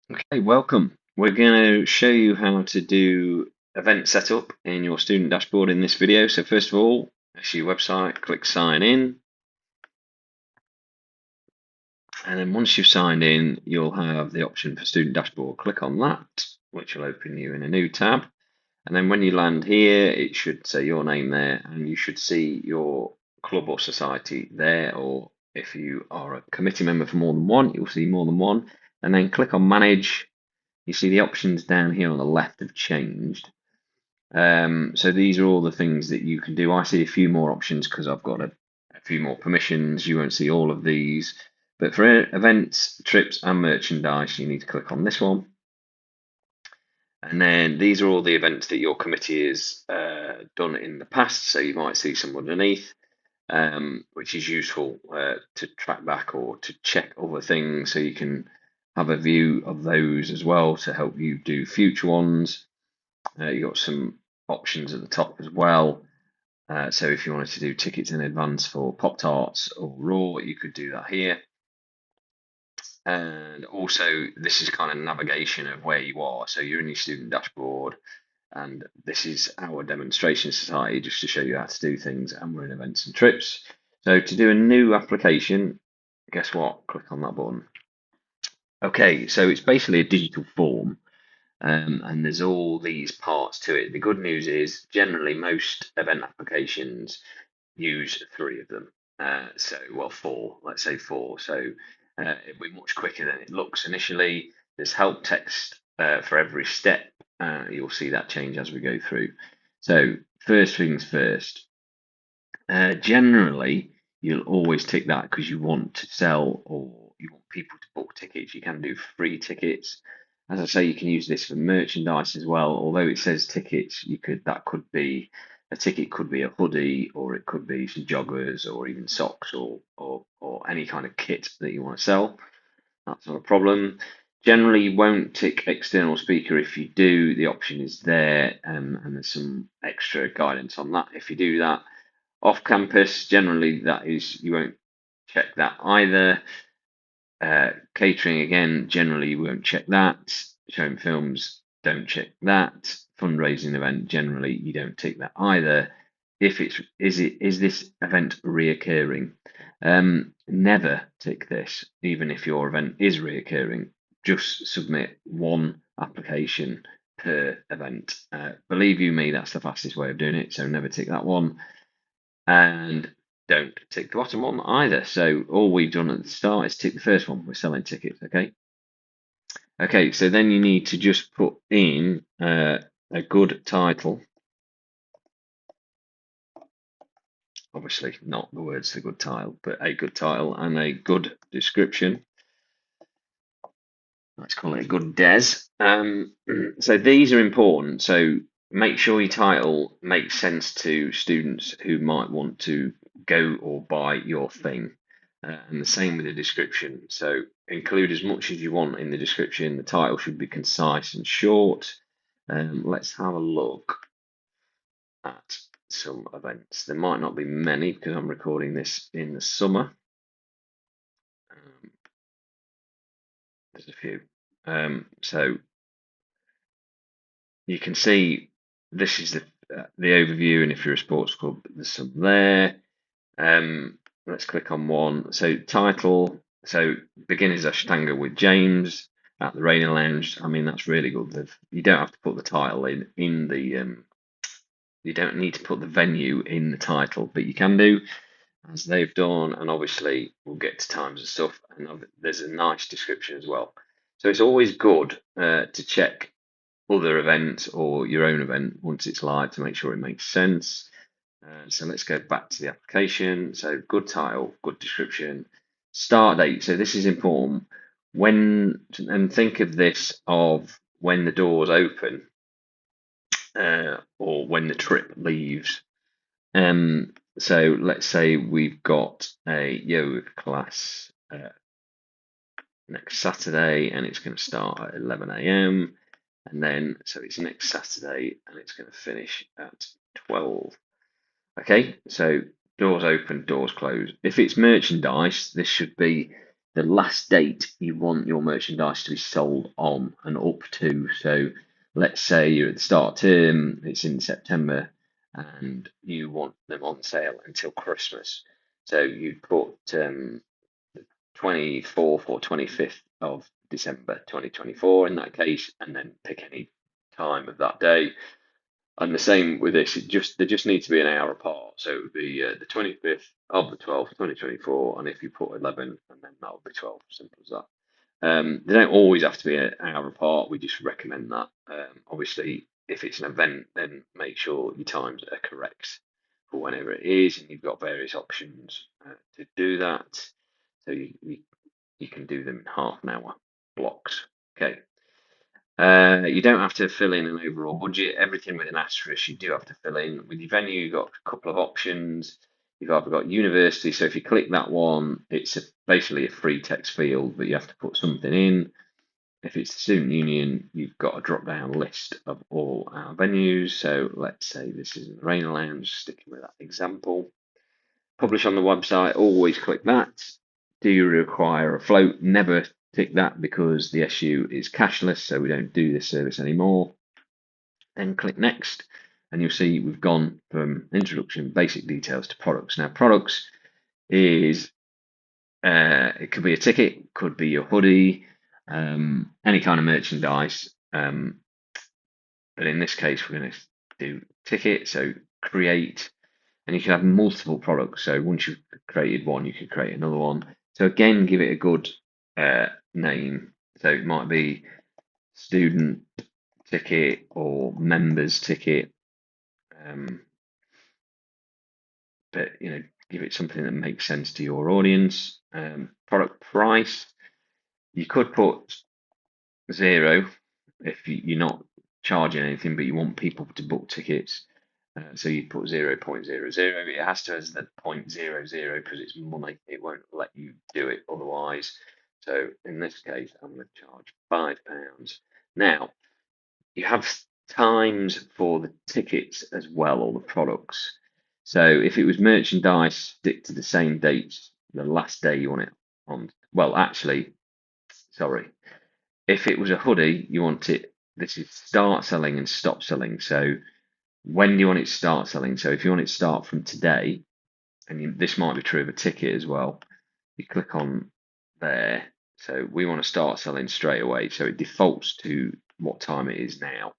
Okay, welcome. We're going to show you how to do event setup in your student dashboard in this video. So first of all, that's your website, click sign in. And then once you've signed in, you'll have the option for student dashboard. Click on that, which will open you in a new tab. And then when you land here, it should say your name there, and you should see your club or society there, or if you are a committee member for more than one, you'll see more than one. And then click on manage. You see the options down here on the left have changed. So these are all the things that you can do. I see a few more options because I've got a few more permissions. You won't see all of these. But for events, trips, and merchandise, you need to click on this one. And then these are all the events that your committee has done in the past. So you might see some underneath, which is useful to track back or to check other things so you can have a view of those as well to help you do future ones. You've got some options at the top as well. So if you wanted to do tickets in advance for Pop Tarts or Raw, you could do that here. And also, this is kind of navigation of where you are. So you're in your student dashboard, and this is our demonstration society just to show you how to do things. And we're in events and trips. So to do a new application, guess what? Click on that button. Okay, so it's basically a digital form. And there's all these parts to it. The good news is generally most event applications use three of them. Well, four, let's say four. So it'll be much quicker than it looks initially. There's help text for every step. You'll see that change as we go through. So first things first, generally you'll always tick that because you want to sell or you want people to book tickets. You can do free tickets. As I say, you can use this for merchandise as well. Although it says tickets, that could be a ticket, could be a hoodie, or it could be some joggers, or even socks, or any kind of kit that you want to sell. That's not a problem. Generally, you won't tick external speaker. If you do, the option is there, and there's some extra guidance on that. If you do that, off campus, generally that is you won't check that either. Catering again, generally you won't check that. Showing films, don't check that. Fundraising event, generally you don't tick that either. If it's is this event reoccurring? Never tick this, even if your event is reoccurring. Just submit one application per event. Believe you me, that's the fastest way of doing it. So never tick that one. And don't tick the bottom one either. So all we've done at the start is tick the first one. We're selling tickets, okay? Okay, so then you need to just put in a good title. Obviously, not the words the good title, but a good title and a good description. Let's call it a good des. So these are important. So make sure your title makes sense to students who might want to go or buy your thing. And the same with the description. So include as much as you want in the description. The title should be concise and short. Let's have a look at some events. There might not be many because I'm recording this in the summer. There's a few. So you can see this is the overview, and if you're a sports club, there's some there. Let's click on one. So title. So beginners Ashtanga with James at the Rainy Lounge. I mean that's really good. You don't have to put the title in the. You don't need to put the venue in the title, but you can do as they've done. And obviously we'll get to times and stuff. And there's a nice description as well. So it's always good to check other events or your own event once it's live to make sure it makes sense. So let's go back to the application. So good title, good description, start date. So this is important. And think of this of when the doors open or when the trip leaves. So let's say we've got a yoga class next Saturday and it's going to start at 11 a.m. And then, so it's next Saturday and it's going to finish at 12. Okay, so doors open, doors close. If it's merchandise, this should be the last date you want your merchandise to be sold on and up to. So let's say you're at the start of term, it's in September, and you want them on sale until Christmas. So you'd put 24th or 25th of December 2024 in that case, and then pick any time of that day. And the same with this, they just need to be an hour apart. So it would be the 25th of the 12th, 2024, and if you put 11, and then that would be 12. Simple as that. They don't always have to be an hour apart. We just recommend that. Obviously, if it's an event, then make sure your times are correct for whenever it is, and you've got various options to do that. So you can do them in half an hour blocks. Okay. You don't have to fill in an overall budget. Everything with an asterisk, you do have to fill in. With your venue, you've got a couple of options. You've either got university, so if you click that one, it's basically a free text field, but you have to put something in. If it's the student union, you've got a drop-down list of all our venues. So let's say this is the Rain Lounge, sticking with that example. Publish on the website, always click that. Do you require a float? Never tick that because the SU is cashless, so we don't do this service anymore. Then click next, and you'll see we've gone from introduction, basic details to products. Now, products is it could be a ticket, could be your hoodie, any kind of merchandise. But in this case, we're going to do ticket, so create, and you can have multiple products. So once you've created one, you could create another one. So again, give it a good name. So it might be student ticket or members ticket. But give it something that makes sense to your audience. Product price, you could put 0 if you're not charging anything, but you want people to book tickets. So you put 0.00. It has to as the 0.00 because it's money. It won't let you do it otherwise. So in this case, I'm going to charge £5. Now, you have times for the tickets as well, or the products. So if it was merchandise, stick to the same dates, the last day you want it on. Well, actually, sorry. If it was a hoodie, you want it, this is start selling and stop selling. So when do you want it to start selling? So if you want it to start from today, and this might be true of a ticket as well, you click on there. So we want to start selling straight away. So it defaults to what time it is now.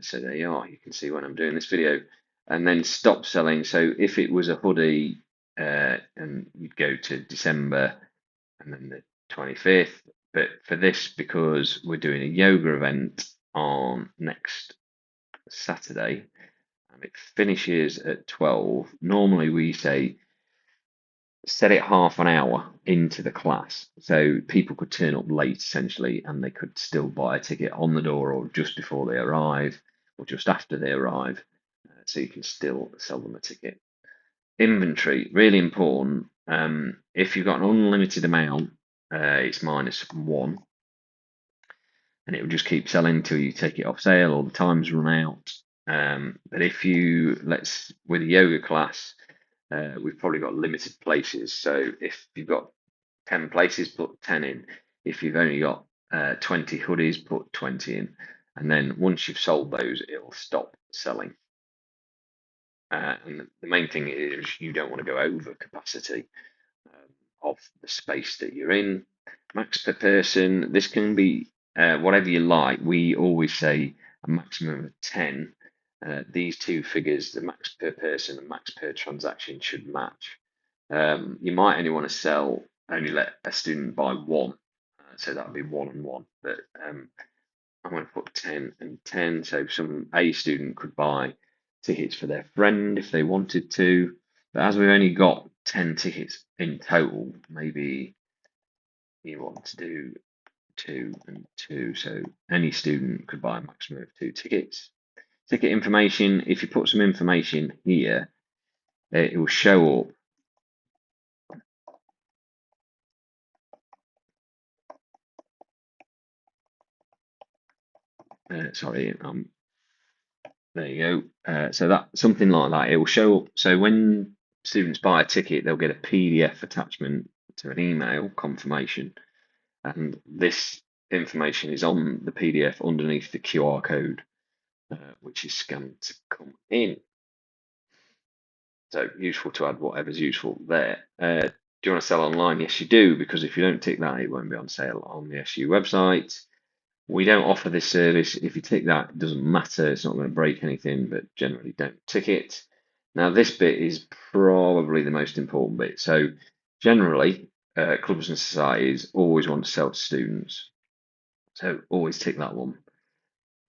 So there you are. You can see when I'm doing this video. And then stop selling. So if it was a hoodie, and you'd go to December and then the 25th. But for this, because we're doing a yoga event on next Saturday, and it finishes at 12, normally we say set it half an hour into the class. So people could turn up late essentially, and they could still buy a ticket on the door or just before they arrive or just after they arrive. So you can still sell them a ticket. Inventory, really important. If you've got an unlimited amount, it's -1, and it will just keep selling until you take it off sale or the time's run out. But if with a yoga class, we've probably got limited places. So if you've got 10 places, put 10 in. If you've only got 20 hoodies, put 20 in. And then once you've sold those, it'll stop selling. And the main thing is you don't want to go over capacity of the space that you're in. Max per person, this can be whatever you like. We always say a maximum of 10. These two figures, the max per person and max per transaction, should match. You might only want to only let a student buy one, so that would be 1 and 1. But I'm going to put 10 and 10, so a student could buy tickets for their friend if they wanted to. But as we've only got 10 tickets in total, maybe you want to do 2 and 2, so any student could buy a maximum of 2 tickets. Ticket information, if you put some information here, it will show up. Sorry, there you go. So that something like that, it will show up. So when students buy a ticket, they'll get a PDF attachment to an email confirmation, and this information is on the PDF underneath the QR code, which is scanned to come in. So useful to add whatever's useful there. Do you want to sell online? Yes, you do, because if you don't tick that, it won't be on sale on the SU website. We don't offer this service. If you tick that, it doesn't matter. It's not going to break anything, but generally don't tick it. Now, this bit is probably the most important bit. So generally, clubs and societies always want to sell to students. So always tick that one.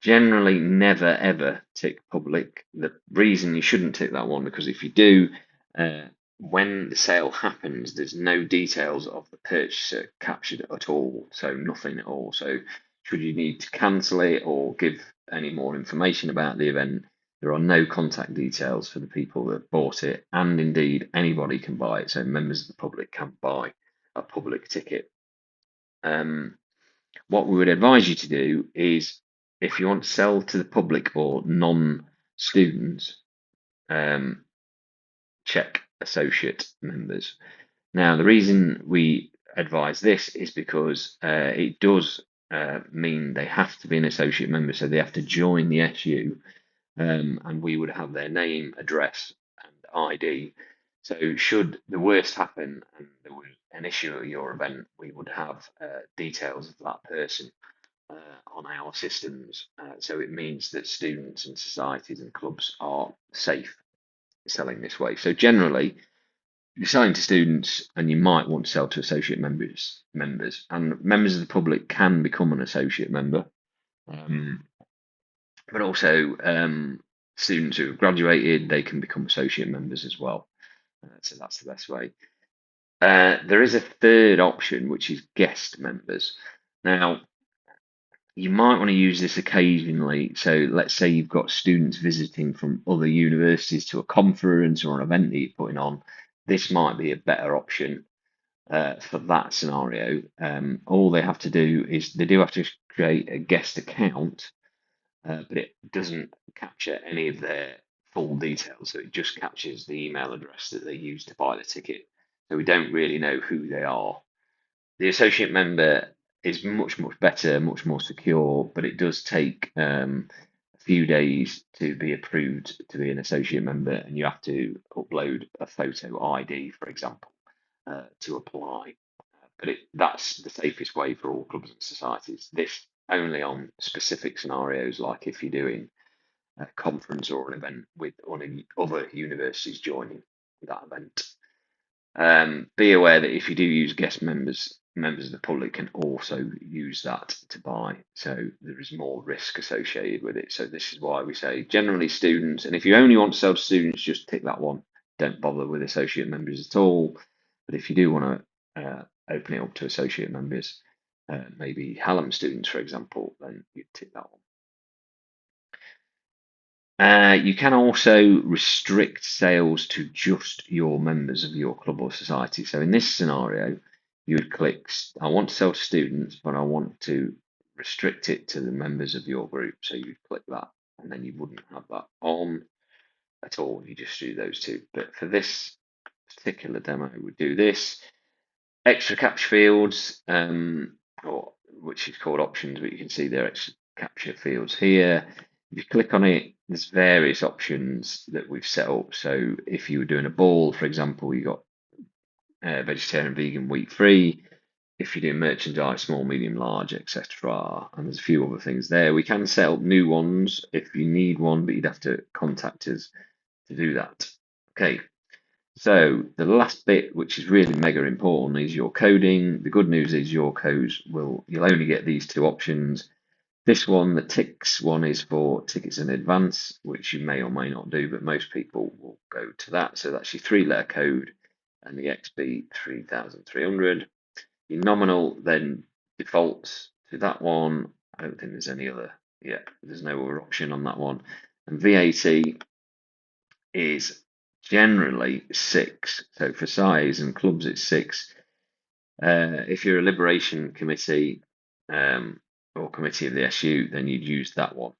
Generally, never ever tick public. The reason you shouldn't tick that one, because if you do, uh, when the sale happens, there's no details of the purchaser captured at all, so nothing at all. So, should you need to cancel it or give any more information about the event, there are no contact details for the people that bought it, and indeed anybody can buy it. So, members of the public can buy a public ticket. What we would advise you to do is, if you want to sell to the public or non-students, check associate members. Now, the reason we advise this is because it does mean they have to be an associate member, so they have to join the SU, and we would have their name, address, and ID. So, should the worst happen and there was an issue at your event, we would have details of that person on our systems. So it means that students and societies and clubs are safe selling this way. So generally, you're selling to students, and you might want to sell to associate members. And members of the public can become an associate member, but also students who have graduated, they can become associate members as well. So that's the best way. There is a third option, which is guest members. Now, you might want to use this occasionally. So let's say you've got students visiting from other universities to a conference or an event that you're putting on. This might be a better option for that scenario. All they have to do is they do have to create a guest account, but it doesn't capture any of their full details. So it just captures the email address that they use to buy the ticket. So we don't really know who they are. The associate member is much, much better, much more secure, but it does take a few days to be approved to be an associate member, and you have to upload a photo ID, for example, to apply. But that's the safest way for all clubs and societies. This only on specific scenarios, like if you're doing a conference or an event with other universities joining that event. Be aware that if you do use guest members, members of the public can also use that to buy. So there is more risk associated with it. So this is why we say generally students, and if you only want to sell to students, just tick that one. Don't bother with associate members at all. But if you do want to open it up to associate members, maybe Hallam students, for example, then you tick that one. You can also restrict sales to just your members of your club or society. So in this scenario, you would click, I want to sell to students, but I want to restrict it to the members of your group. So you'd click that, and then you wouldn't have that on at all. You just do those two. But for this particular demo, we do this. Extra capture fields, or which is called options, but you can see there are extra capture fields here. If you click on it, there's various options that we've set up. So if you were doing a ball, for example, you got vegetarian, vegan, wheat free. If you're doing merchandise, small, medium, large, etc. And there's a few other things there. We can set up new ones if you need one, but you'd have to contact us to do that. Okay. So the last bit, which is really mega important, is your coding. The good news is your codes you'll only get these two options. This one, the ticks one, is for tickets in advance, which you may or may not do, but most people will go to that. So that's your 3-letter code and the XB 3300. Your nominal then defaults to that one. I don't think there's any other. Yeah, there's no other option on that one. And VAT is generally 6. So for size and clubs, it's 6. If you're a Liberation Committee or Committee of the SU, then you'd use that one.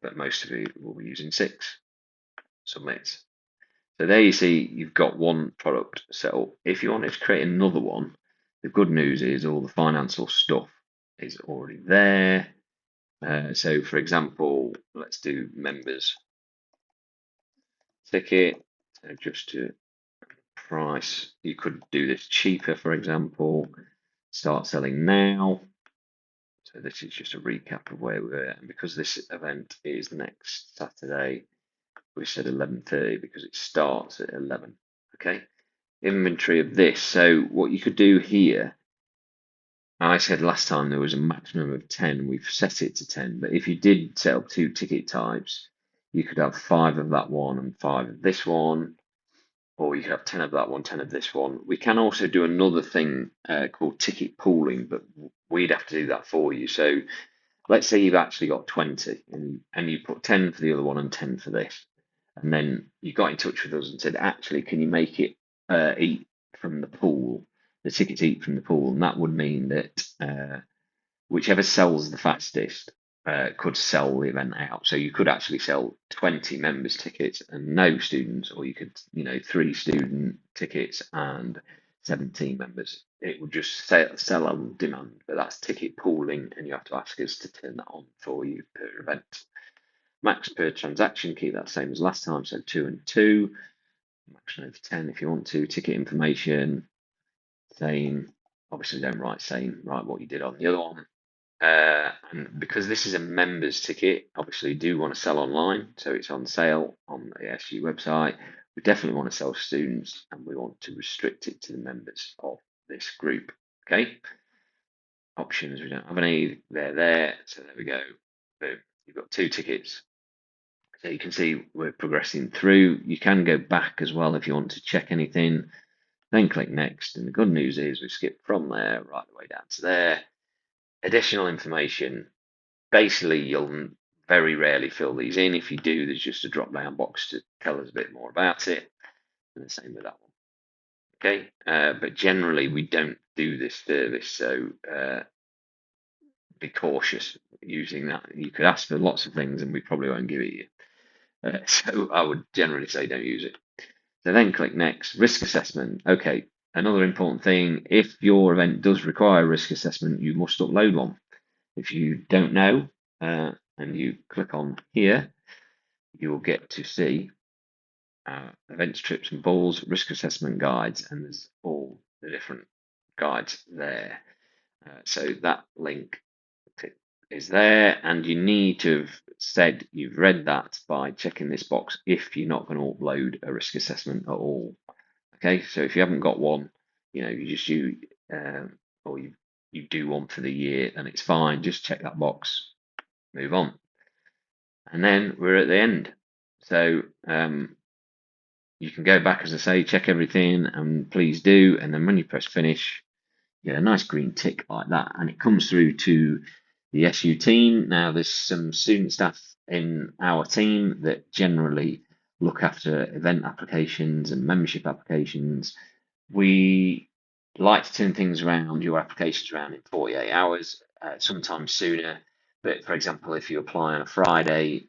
But most of you will be using 6. Submit. So there you see you've got one product set up. If you wanted to create another one, the good news is all the financial stuff is already there. So for example, let's do members ticket. So just to price, you could do this cheaper, for example, start selling now. So this is just a recap of where we're at. And because this event is next Saturday, we said 11:30 because it starts at 11. Okay, inventory of this. So what you could do here, I said last time there was a maximum of 10. We've set it to 10, but if you did set up 2 ticket types, you could have 5 of that one and 5 of this one, or you could have 10 of that one, 10 of this one. We can also do another thing called ticket pooling, but we'd have to do that for you. So let's say you've actually got 20 and you put 10 for the other one and 10 for this. And then you got in touch with us and said, actually, can you make it eat from the pool, the tickets eat from the pool? And that would mean that whichever sells the fastest could sell the event out. So you could actually sell 20 members tickets and no students, or you could, 3 student tickets and 17 members. It would just sell on demand, but that's ticket pooling, and you have to ask us to turn that on for you per event. Max per transaction, keep that same as last time, so 2 and 2. Max over 10 if you want to. Ticket information, same. Obviously, don't write same, write what you did on the other one. And because this is a members ticket, obviously you do want to sell online, so it's on sale on the SU website. We definitely want to sell students, and we want to restrict it to the members of this group. Okay. Options, we don't have any. They're there, so there we go. Boom. You've got 2 tickets. So you can see we're progressing through. You can go back as well if you want to check anything. Then click next, and the good news is we skip from there right the way down to there. Additional information. Basically, you'll very rarely fill these in. If you do, there's just a drop down box to tell us a bit more about it. And the same with that one. Okay, but generally we don't do this service, so be cautious using that. You could ask for lots of things and we probably won't give it you. So I would generally say don't use it. So then click next. Risk assessment. Okay, another important thing, if your event does require a risk assessment, you must upload one. If you don't know, and you click on here, you will get to see events, trips and balls, risk assessment guides, and there's all the different guides there. So that link is there, and you need to have said you've read that by checking this box if you're not going to upload a risk assessment at all. Okay, so if you haven't got one, you just or you do one for the year, and it's fine. Just check that box, move on. And then we're at the end. So you can go back, as I say, check everything, and please do. And then when you press finish, you get a nice green tick like that, and it comes through to the SU team. Now, there's some student staff in our team that generally look after event applications and membership applications. We like to turn things around, your applications around in 48 hours, sometimes sooner. But for example, if you apply on a Friday,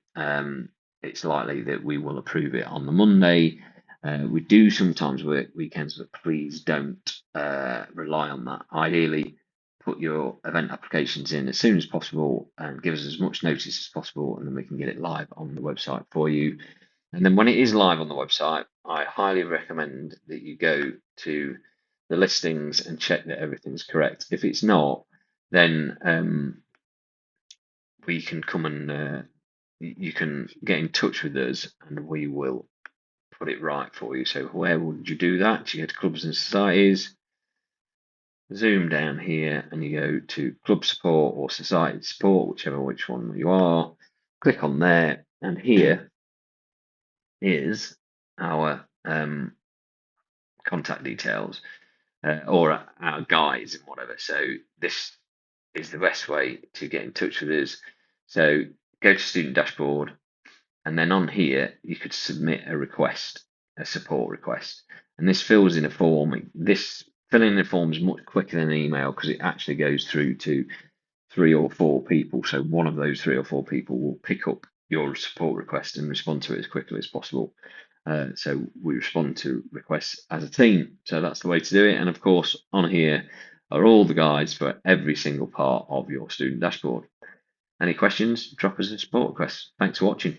it's likely that we will approve it on the Monday. We do sometimes work weekends, but please don't rely on that. Ideally, put your event applications in as soon as possible and give us as much notice as possible, and then we can get it live on the website for you. And then when it is live on the website, I highly recommend that you go to the listings and check that everything's correct. If it's not, then we can come and you can get in touch with us and we will put it right for you. So where would you do that? You go to clubs and societies, zoom down here, and you go to club support or society support, which one you are. Click on there, and here is our contact details or our guides and whatever. So this is the best way to get in touch with us. So go to student dashboard, and then on here you could submit a request, a support request, and this fills in a form. This filling in a form is much quicker than an email because it actually goes through to 3 or 4 people. So one of those 3 or 4 people will pick up your support request and respond to it as quickly as possible. So we respond to requests as a team. So that's the way to do it. And of course, on here are all the guides for every single part of your student dashboard. Any questions? Drop us a support request. Thanks for watching.